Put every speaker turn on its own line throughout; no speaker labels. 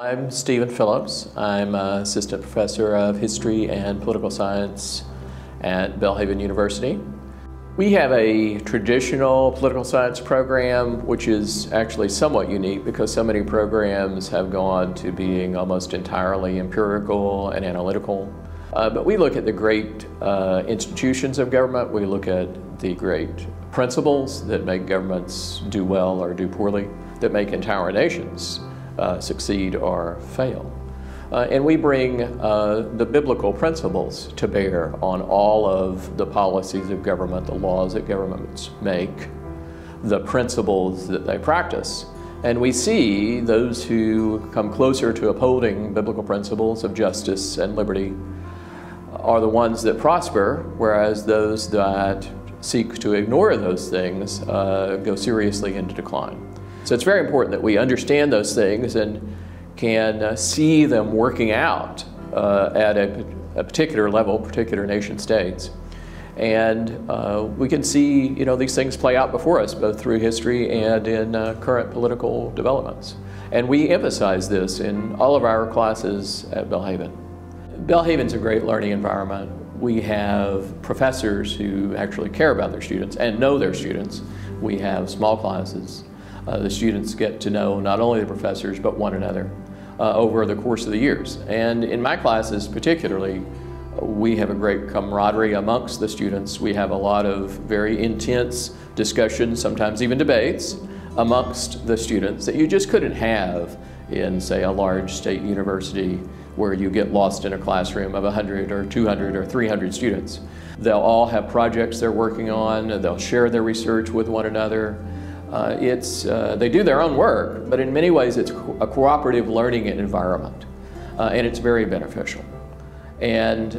I'm Stephen Phillips. I'm Assistant Professor of History and Political Science at Belhaven University. We have a traditional political science program, which is actually somewhat unique because so many programs have gone to being almost entirely empirical and analytical. But we look at the great institutions of government. We look at the great principles that make governments do well or do poorly, that make entire nations succeed or fail. And we bring the biblical principles to bear on all of the policies of government, the laws that governments make, the principles that they practice. And we see those who come closer to upholding biblical principles of justice and liberty are the ones that prosper, whereas those that seek to ignore those things go seriously into decline. So it's very important that we understand those things and can see them working out at a particular level, particular nation states. And we can see, these things play out before us, both through history and in current political developments. And we emphasize this in all of our classes at Belhaven. Belhaven's a great learning environment. We have professors who actually care about their students and know their students. We have small classes. The students get to know not only the professors but one another over the course of the years. And in my classes particularly, we have a great camaraderie amongst the students. We have a lot of very intense discussions, sometimes even debates, amongst the students that you just couldn't have in, say, a large state university where you get lost in a classroom of 100 or 200 or 300 students. They'll all have projects they're working on, they'll share their research with one another. They do their own work, but in many ways it's a cooperative learning environment, and it's very beneficial. And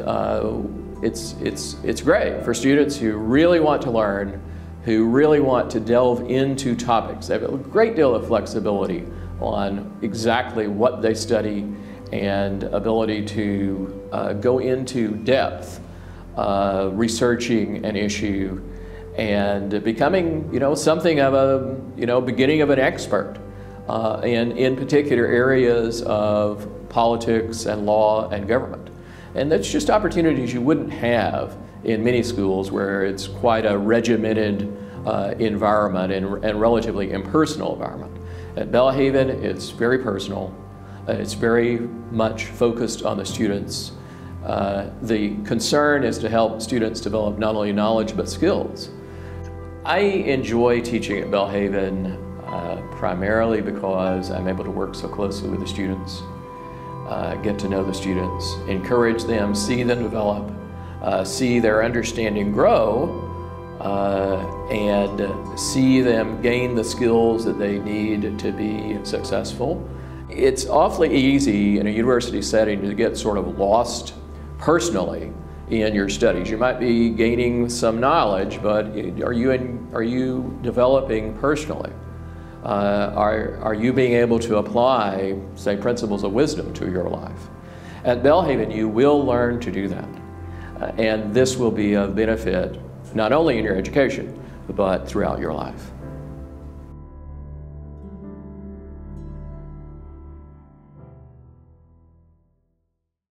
it's great for students who really want to learn, who really want to delve into topics. They have a great deal of flexibility on exactly what they study and ability to go into depth researching an issue and becoming, something of a, beginning of an expert in particular areas of politics and law and government. And that's just opportunities you wouldn't have in many schools where it's quite a regimented environment and relatively impersonal environment. At Belhaven, it's very personal. It's very much focused on the students. The concern is to help students develop not only knowledge but skills. I enjoy teaching at Belhaven primarily because I'm able to work so closely with the students, get to know the students, encourage them, see them develop, see their understanding grow, and see them gain the skills that they need to be successful. It's awfully easy in a university setting to get sort of lost personally in your studies. You might be gaining some knowledge, but are you developing personally? Are you being able to apply, say, principles of wisdom to your life? At Belhaven, you will learn to do that. And this will be of benefit not only in your education, but throughout your life.